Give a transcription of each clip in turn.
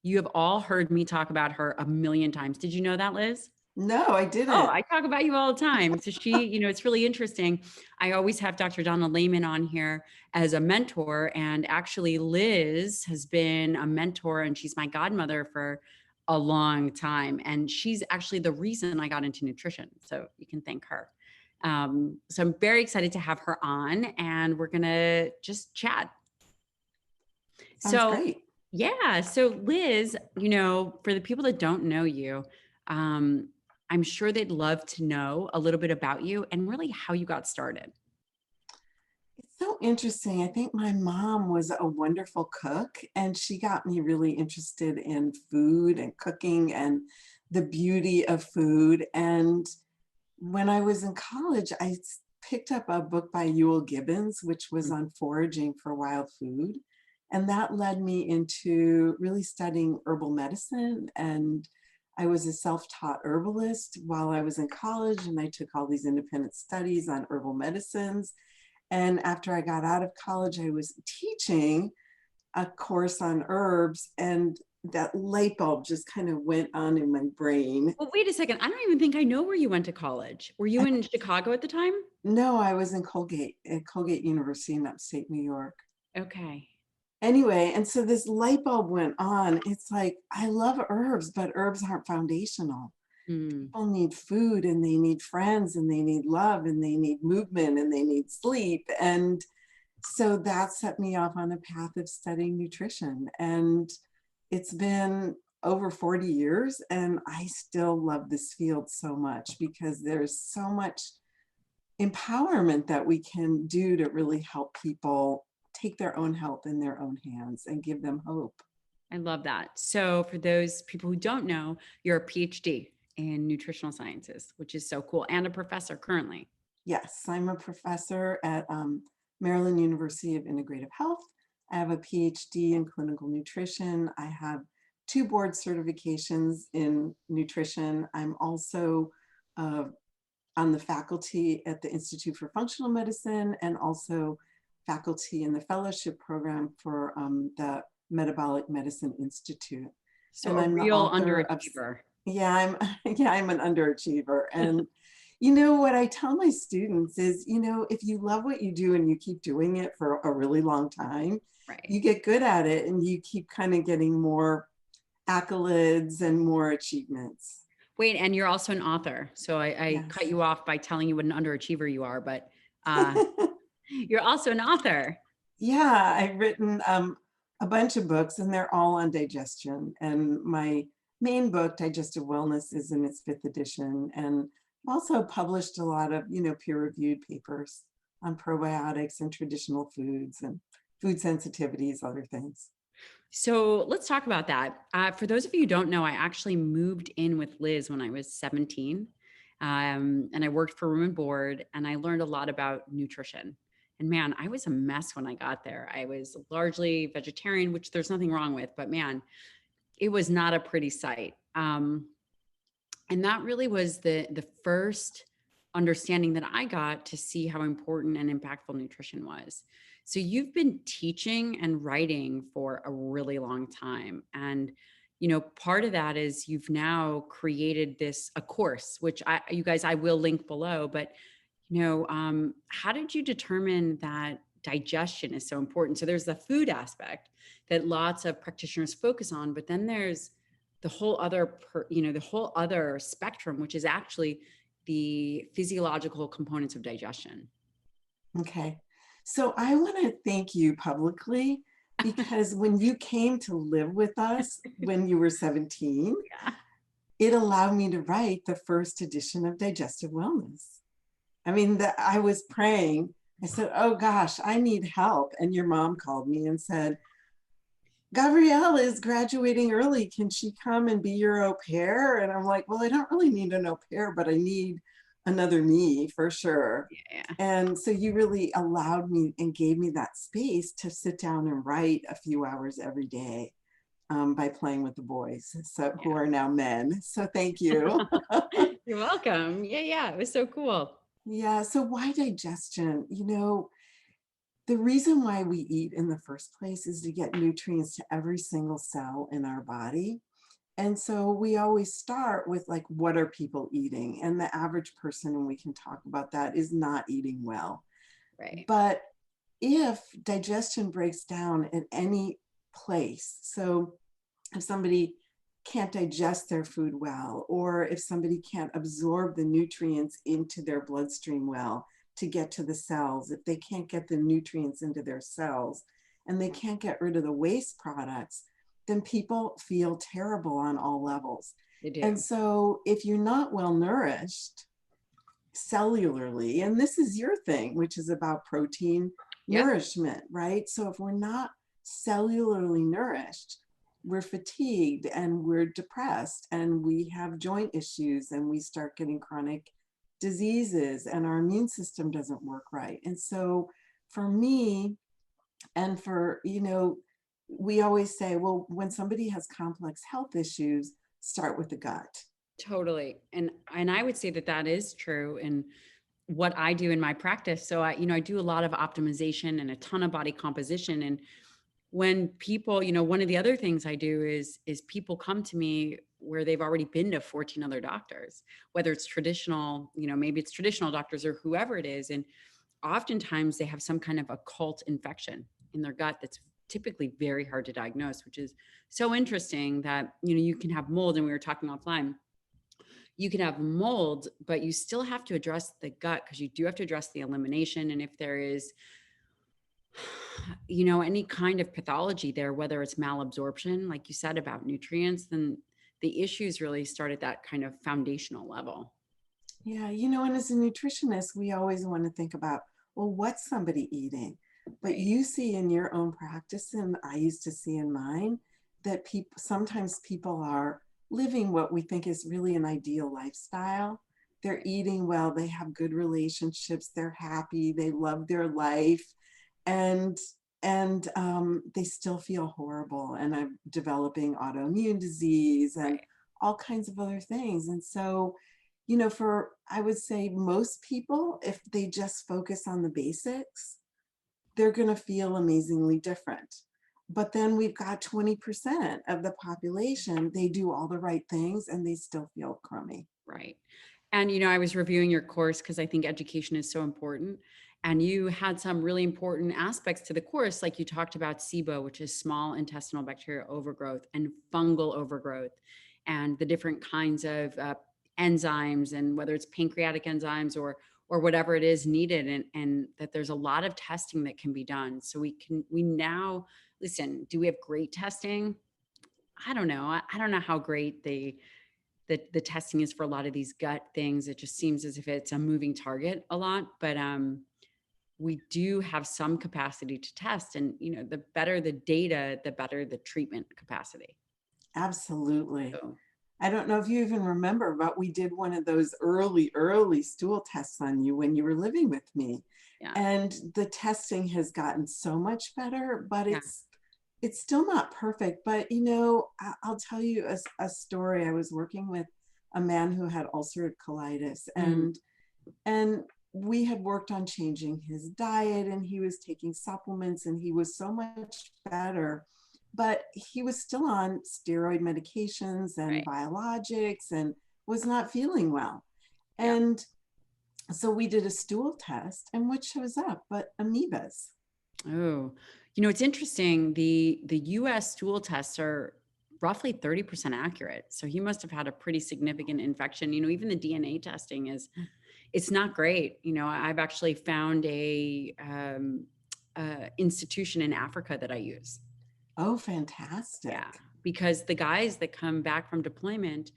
You have all heard me talk about her a million times. Did you know that, Liz? No, I Oh, didn't. I talk about you all the time. So she, it's really interesting. I always have Dr. Donna Lehman on here as a mentor. And actually, Liz has been a mentor and she's my godmother for a long time. And she's actually the reason I got into nutrition. So you can thank her. So I'm very excited to have her on and we're going to just chat. Sounds So, great. yeah. So, Liz, for the people that don't know you, um, I'm sure they'd love to know a little bit about you and really how you got started. It's so interesting. I think my mom was a wonderful cook, and she got me really interested in food and cooking and the beauty of food. And when I was in college, picked up a book by Ewell Gibbons, which was on foraging for wild food. And that led me into really studying herbal medicine. And I was a self-taught herbalist while I was in college, and I took all these independent studies on herbal medicines. And after I got out of college, I was teaching a course on herbs, and that light bulb just kind of went on in my brain. Well, wait a second. I don't even think I know where you went to college. Were you I, in Chicago at the time? no, I was in Colgate, at Colgate University in upstate New York. Okay. Anyway, and so this light bulb went on. It's like, I love herbs, but herbs aren't foundational. Mm, People need food, and they need friends, and they need love, and they need movement, and they need sleep. And so that set me off on a path of studying nutrition. And it's been over 40 years, and I still love this field so much because there's so much empowerment that we can do to really help people take their own health in their own hands and give them hope. I love that. So, for those people who don't know, you're a PhD in nutritional sciences, which is so cool, and a professor currently. Yes, I'm a professor at Maryland University of Integrative Health. I have a PhD in clinical nutrition. I have 2 board certifications in nutrition. I'm also uh, on the faculty at the Institute for Functional Medicine, and also faculty in the fellowship program for the Metabolic Medicine Institute. So, And a I'm the real author of, underachiever. yeah, I'm an underachiever. And what I tell my students is, if you love what you do and you keep doing it for a really long time, Right. you get good at it and you keep kind of getting more accolades and more achievements. Wait, and you're also an author. So I cut Yes. you off by telling you what an underachiever you are, but you're also an author. Yeah, I've written a bunch of books, and they're all on digestion. And my main book, Digestive Wellness, is in its 5th edition. And I've also published a lot of, peer-reviewed papers on probiotics and traditional foods and food sensitivities, other things. So let's talk about that. For those of you who don't know, I actually moved in with Liz when I was 17. And I worked for room and board, and I learned a lot about nutrition. And man, I was a mess when I got there. I was largely vegetarian, which there's nothing wrong with, but man, it was not a pretty sight. And that really was the first understanding that I got to see how important and impactful nutrition was. So you've been teaching and writing for a really long time. And part of that is you've now created a course, which you guys, I will link below, but how did you determine that digestion is so important? So there's the food aspect that lots of practitioners focus on, but then there's the whole other, the whole other spectrum, which is actually the physiological components of digestion. Okay. So I want to thank you publicly, because when you came to live with us when you were 17, Yeah. it allowed me to write the 1st edition of Digestive Wellness. I mean, I was praying. I said, oh gosh, I need help. And your mom called me and said, Gabrielle is graduating early. Can she come and be your au pair? And I'm like, well, I don't really need an au pair, but I need another me for sure. Yeah. And so you really allowed me and gave me that space to sit down and write a few hours every day, by playing with the boys, so who are now men. So thank you. You're welcome. Yeah. Yeah. It was so cool. Yeah. So why digestion? The reason why we eat in the first place is to get nutrients to every single cell in our body. And so we always start with like, what are people eating? And the average person, and we can talk about that, is not eating well. Right. But if digestion breaks down at any place, so if somebody can't digest their food well, or if somebody can't absorb the nutrients into their bloodstream well to get to the cells, if they can't get the nutrients into their cells and they can't get rid of the waste products, then people feel terrible on all levels. They And do. so if you're not well nourished cellularly, and this is your thing, which is about protein Yep. nourishment, right? So if we're not cellularly nourished, we're fatigued and we're depressed and we have joint issues and we start getting chronic diseases and our immune system doesn't work right. And so for me, and for, we always say, well, when somebody has complex health issues, start with the gut. Totally. And I would say that that is true. And what I do in my practice. So I do a lot of optimization and a ton of body composition. And when people, one of the other things I do is people come to me where they've already been to 14 other doctors, whether it's traditional, maybe it's traditional doctors or whoever it is. And oftentimes they have some kind of occult infection in their gut that's typically very hard to diagnose, which is so interesting that, you can have mold, and we were talking offline, you can have mold, but you still have to address the gut because you do have to address the elimination. And if there is, any kind of pathology there, whether it's malabsorption, like you said about nutrients, then the issues really start at that kind of foundational level. Yeah, and as a nutritionist, we always want to think about, well, what's somebody eating? But Right. you see in your own practice, and I used to see in mine, that sometimes people are living what we think is really an ideal lifestyle. They're eating well, they have good relationships, they're happy, they love their life, and they still feel horrible and I'm developing autoimmune disease and Right. all kinds of other things. And so, for, I would say, most people, if they just focus on the basics, they're going to feel amazingly different. But then we've got 20% of the population, they do all the right things and they still feel crummy. Right. And, I was reviewing your course because I think education is so important. And you had some really important aspects to the course, like you talked about SIBO, which is small intestinal bacterial overgrowth, and fungal overgrowth, and the different kinds of enzymes, and whether it's pancreatic enzymes or whatever it is needed, and that there's a lot of testing that can be done. So we now listen. Do we have great testing? I don't know. I don't know how great the testing is for a lot of these gut things. It just seems as if it's a moving target a lot, but we do have some capacity to test, and the better the data, the better the treatment capacity. Absolutely. So I don't know if you even remember, but we did one of those early stool tests on you when you were living with me. yeah, And the testing has gotten so much better, but yeah. it's still not perfect. But I'll tell you a story. I was working with a man who had ulcerative colitis, Mm, and we had worked on changing his diet, and he was taking supplements, and he was so much better, but he was still on steroid medications and right. biologics and was not feeling well. Yeah. And so we did a stool test, and what shows up but amoebas? Oh, it's interesting. The US stool tests are roughly 30% accurate. So he must have had a pretty significant infection. Even the DNA testing it's not great. I've actually found a institution in Africa that I use. Oh, Yeah, fantastic. because the guys that come back from deployment,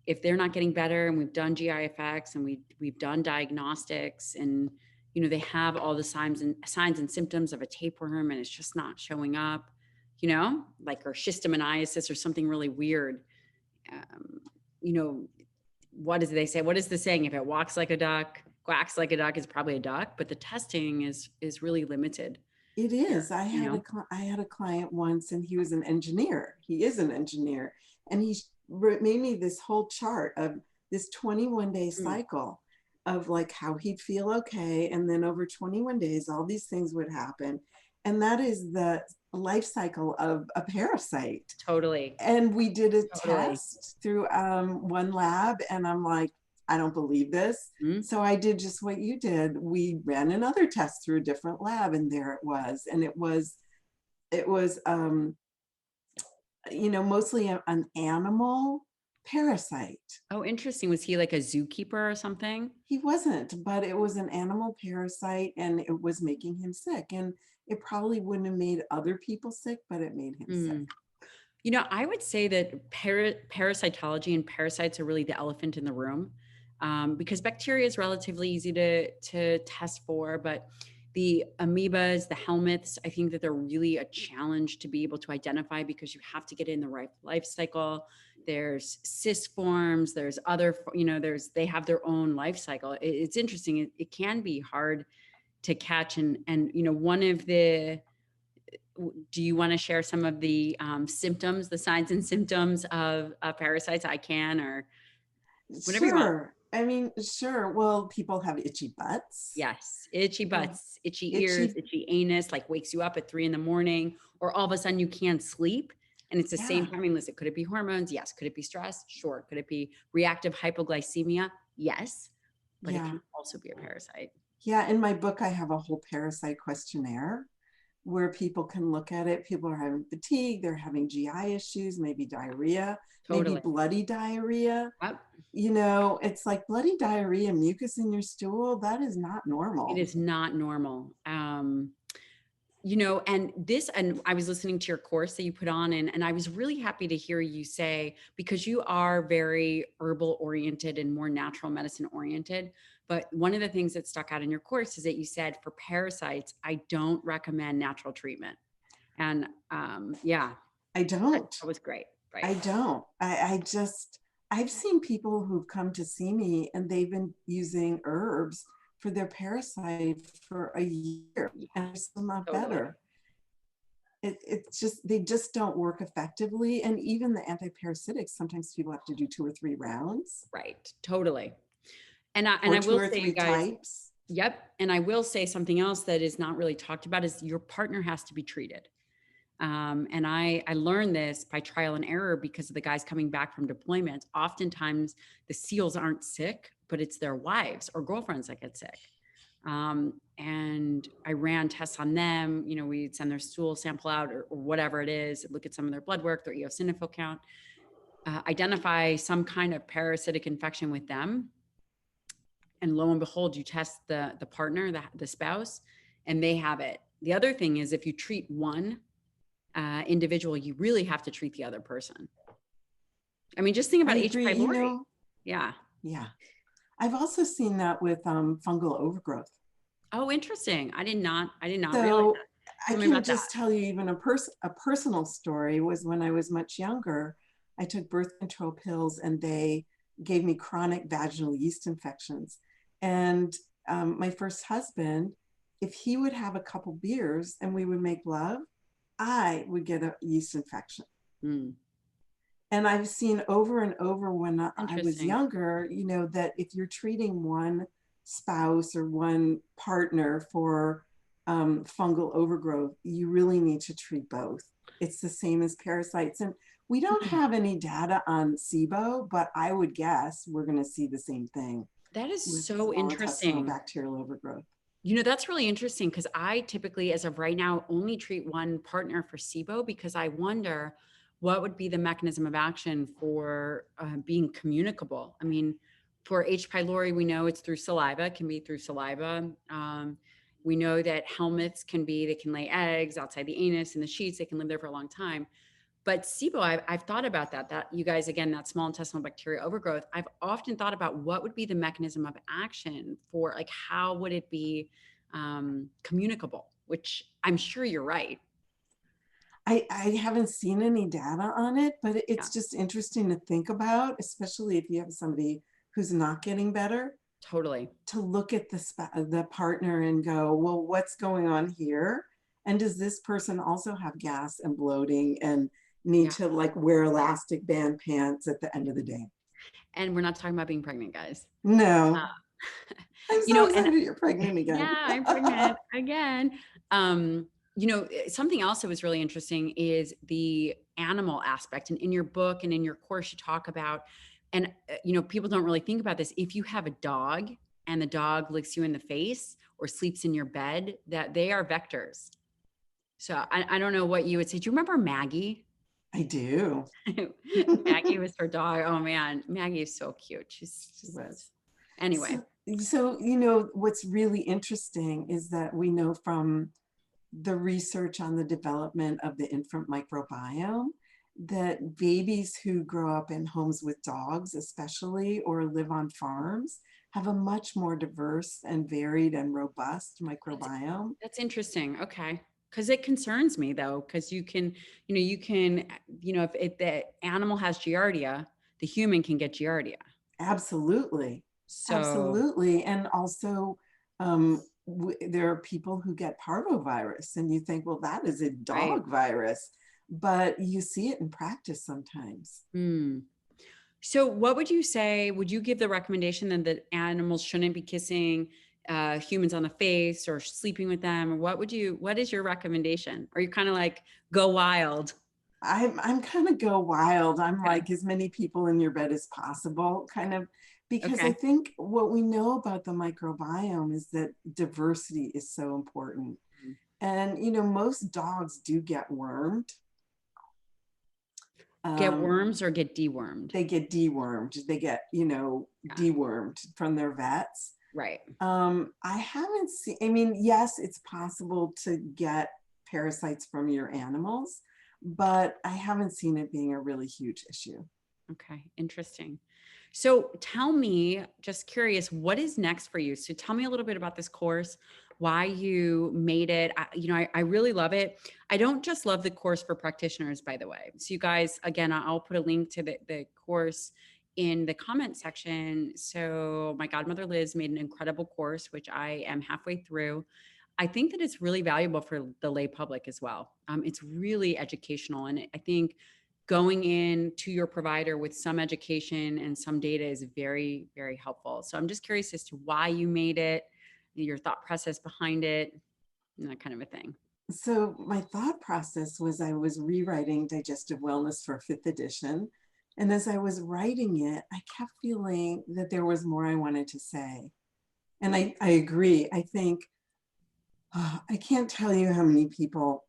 if they're not getting better, and we've done GIFX, and we've done diagnostics, and they have all the signs and symptoms of a tapeworm, and it's just not showing up, like, or schistosomiasis or something really weird. Um, you know, what does they say? What is the saying? If it walks like a duck, quacks like a duck, it's probably a duck. But the testing is really limited It here. is. I had a client once, and he was an engineer. He is an engineer, and he made me this whole chart of this 21-day Mm, cycle. of like how he'd feel okay. And then over 21 days, all these things would happen. And that is the life cycle of a parasite. Totally. And we did a Totally. test through one lab, and I'm like, I don't believe this. Mhm. So I did just what you did. We ran another test through a different lab, and there it was. And it was mostly an animal parasite. Oh, interesting. Was he like a zookeeper or something? He wasn't, but it was an animal parasite and it was making him sick. And it probably wouldn't have made other people sick, but it made him sick. Mm. I would say that parasitology and parasites are really the elephant in the room, because bacteria is relatively easy to test for, but the amoebas, the helminths, I think that they're really a challenge to be able to identify because you have to get in the right life cycle. There's cyst forms, there's other, they have their own life cycle. It's interesting. It can be hard to catch, and one of the do you want to share some of the symptoms, the signs and symptoms of parasites? I can, or whatever you want. Sure. I mean, sure. Well, people have itchy butts. Yes. Itchy People butts, itchy ears, itchy, itchy anus, like wakes you up at 3 a.m, or all of a sudden you can't sleep. And it's the same yeah, time. I mean, listen, could it be hormones? Yes. Could it be stress? Sure. Could it be reactive hypoglycemia? Yes. But it yeah, can also be a parasite. yeah. In my book, I have a whole parasite questionnaire where people can look at it. People are having fatigue, they're having GI issues, maybe diarrhea, maybe Totally. bloody diarrhea. Yep. It's like bloody diarrhea, mucus in your stool, that is not It normal. is not normal. And I was listening to your course that you put on, and I was really happy to hear you say, because you are very herbal oriented and more natural medicine oriented. But one of the things that stuck out in your course is that you said for parasites, I don't recommend natural treatment. And yeah, I that, don't. that was great. Right. I don't. I've seen people who've come to see me and they've been using herbs for their parasite for a year Yeah, and they're still not totally. better. It's just, they just don't work effectively. And even the antiparasitics, sometimes people have to do 2 or 3 rounds Right. Totally. And I or two will or say, you three guys, types. yep. And I will say something else that is not really talked about is your partner has to be treated. And I learned this by trial and error because of the guys coming back from deployment. Oftentimes the SEALs aren't sick, but it's their wives or girlfriends that get sick. And I ran tests on them. We'd send their stool sample out or whatever it is, look at some of their blood work, their eosinophil count, identify some kind of parasitic infection with them. And lo and behold, you test the partner, the spouse, and they have it. The other thing is if you treat one individual, you really have to treat the other person. I mean, just think I about H. agree. pylori. Yeah. Yeah. I've also seen that with fungal overgrowth. Oh, interesting. I did not realize So that. I Tell me can about that. just tell you even a personal story was when I was much younger, I took birth control pills and they gave me chronic vaginal yeast infections. And my first husband, if he would have a couple beers and we would make love, I would get a yeast infection. Mm, And I've seen over and over when I was interesting. younger, that if you're treating one spouse or one partner for fungal overgrowth, you really need to treat both. It's the same as parasites. And we don't have any data on SIBO, but I would guess we're going to see the same thing That is with so small intestinal interesting. bacterial overgrowth. That's really interesting because I typically, as of right now, only treat one partner for SIBO because I wonder what would be the mechanism of action for being communicable. I mean, for H. pylori, we know it's through saliva, it can be through saliva. We know that helminths they can lay eggs outside the anus and the sheets, they can live there for a long time. But SIBO, I've thought about that you guys, again, that small intestinal bacteria overgrowth, I've often thought about what would be the mechanism of action for, like, how would it be communicable, which I'm sure you're right. I haven't seen any data on it, but Yeah, it's just interesting to think about, especially if you have somebody who's not getting better, totally. to look at the partner and go, well, what's going on here? And does this person also have gas and bloating and need Yeah. to like wear elastic band pants at the end of the day? And we're not talking about being pregnant, guys. No. I'm You so know, and excited you're pregnant again. yeah, I'm pregnant again. Something else that was really interesting is the animal aspect. And in your book and in your course, you talk about, and people don't really think about this. If you have a dog and the dog licks you in the face or sleeps in your bed, that they are vectors. So I don't know what you would say. Do you remember Maggie? I do. Maggie was her dog. Oh man, Maggie is so cute. She's She just, was. anyway. So, what's really interesting is that we know from the research on the development of the infant microbiome that babies who grow up in homes with dogs, especially, or live on farms, have a much more diverse and varied and robust That's microbiome. that's interesting. Okay. Because it concerns me though, because if the animal has giardia, the human can get giardia. Absolutely. So, Absolutely. And also, there are people who get parvovirus, and you think, well, that is a right. dog virus, but you see it in practice sometimes. Hmm. So what would you say? Would you give the recommendation then that animals shouldn't be kissing humans on the face or sleeping with them? Or what is your recommendation? Or you kind of like go wild? I'm kind of go wild. I'm Okay. like as many people in your bed as possible, kind of, because I Okay. think what we know about the microbiome is that diversity is so important. And most dogs do get wormed. Get Um, worms or get dewormed? they get dewormed. They get, Yeah. dewormed from their vets. Right. I haven't seen, I mean, yes, it's possible to get parasites from your animals, but I haven't seen it being a really huge issue. Okay, interesting. So tell me, just curious, what is next for you? So tell me a little bit about this course, why you made it. I really love it. I don't just love the course for practitioners, by the way. So you guys, again, I'll put a link to the course in the comment section. So my godmother Liz made an incredible course, which I am halfway through. I think that it's really valuable for the lay public as well. It's really educational. And I think going in to your provider with some education and some data is very, very helpful. So I'm just curious as to why you made it, your thought process behind it, and that kind of a thing. So my thought process was I was rewriting Digestive Wellness for fifth edition. And as I was writing it, I kept feeling that there was more I wanted to say. And I agree. I think I can't tell you how many people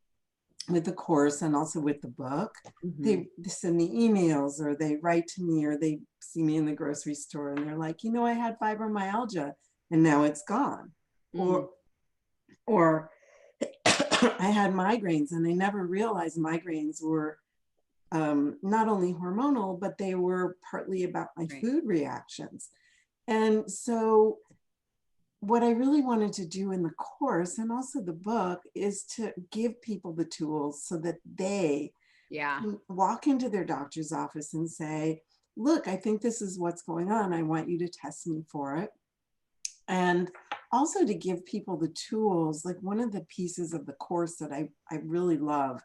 with the course and also with the book, Hmm. they send me emails or they write to me or they see me in the grocery store and they're like, I had fibromyalgia and now it's gone. Mm, Or I had migraines and I never realized migraines were not only hormonal, but they were partly about my right. food reactions. And so what I really wanted to do in the course and also the book is to give people the tools so that they Yeah. can walk into their doctor's office and say, look, I think this is what's going on. I want you to test me for it. And also to give people the tools, like one of the pieces of the course that I really love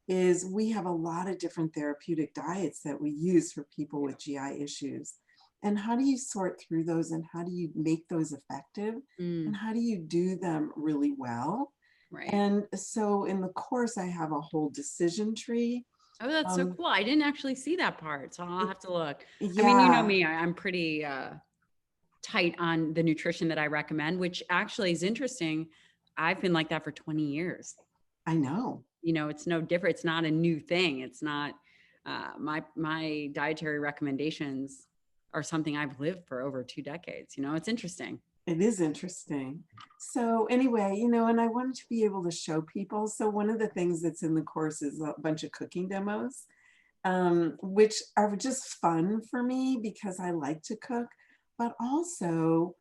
is we have a lot of different therapeutic diets that we use for people with GI issues. And how do you sort through those and how do you make those effective? And Mm, how do you do them really well? right. And so in the course, I have a whole decision tree. Oh, that's so Um, cool. I didn't actually see that part, so I'll have to look. I mean, you know yeah, me, I'm pretty tight on the nutrition that I recommend, which actually is interesting. I've been like that for 20 years. I know. It's no different. It's not a new thing. It's not my dietary recommendations are something I've lived for over 2 decades. It's interesting. It is interesting. So anyway, and I wanted to be able to show people. So one of the things that's in the course is a bunch of cooking demos, which are just fun for me because I like to cook, but also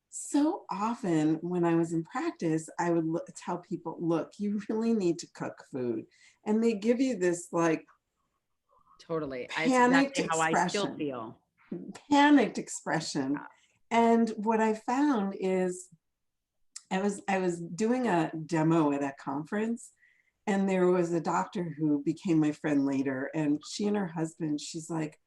so often when I was in practice, I would tell people, look, you really need to cook food. And they give you this like Totally. It's panicked exactly how I still expression, feel. panicked expression. Yeah. And what I found is I was doing a demo at a conference and there was a doctor who became my friend later and she and her husband, she's like,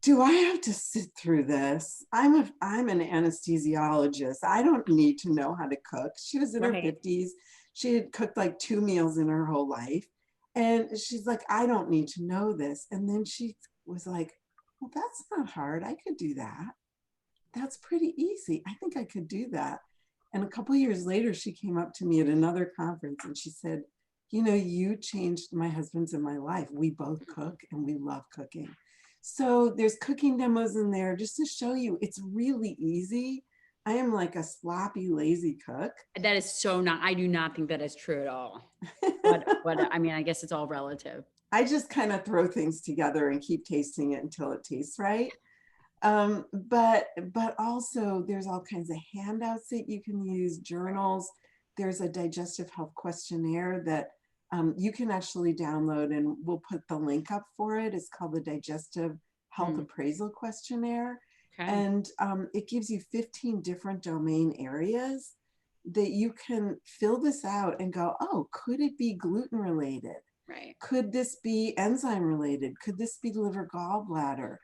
do I have to sit through this? I'm an anesthesiologist. I don't need to know how to cook. She was in her Right. 50s. She had cooked like 2 meals in her whole life. And she's like, I don't need to know this. And then she was like, well, that's not hard. I could do that. That's pretty easy. I think I could do that. And a couple of years later, she came up to me at another conference and she said, you know, you changed my husband's and my life. We both cook and we love cooking. So there's cooking demos in there just to show you it's really easy. I am like a sloppy, lazy cook. That is so not, I do not think that is true at all. But I mean, I guess it's all relative. I just kind of throw things together and keep tasting it until it tastes right. But also there's all kinds of handouts that you can use, journals. There's a digestive health questionnaire that you can actually download, and we'll put the link up for it. It's called the Digestive Health Hmm. Appraisal Questionnaire. Okay. And it gives you 15 different domain areas that you can fill this out and go, oh, could it be gluten related? Right. Could this be enzyme related? Could this be liver gallbladder?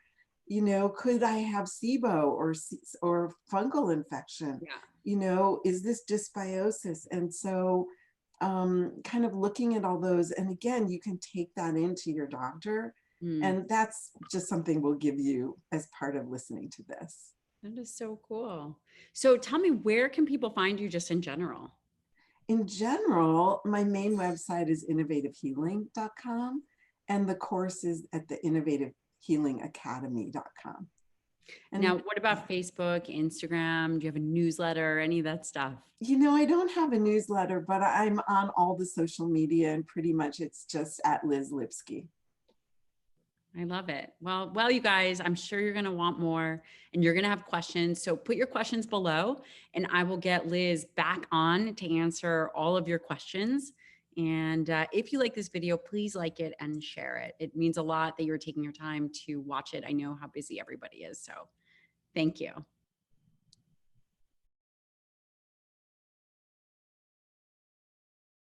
You know, could I have SIBO or fungal infection? Yeah. You know, is this dysbiosis? And so kind of looking at all those, and again, you can take that into your doctor, Hmm. and that's just something we'll give you as part of listening to this. That is so cool. So tell me, where can people find you just in general? In general, my main website is innovativehealing.com, and the course is at the innovativehealingacademy.com. Now, And what about Facebook, Instagram? Do you have a newsletter, any of that stuff? you know, I don't have a newsletter, but I'm on all the social media, and pretty much it's just at Liz Lipski. I love it. Well, you guys, I'm sure you're going to want more and you're going to have questions. So put your questions below and I will get Liz back on to answer all of your questions. And if you like this video, please like it and share it. It means a lot that you're taking your time to watch it. I know how busy everybody is. So thank you.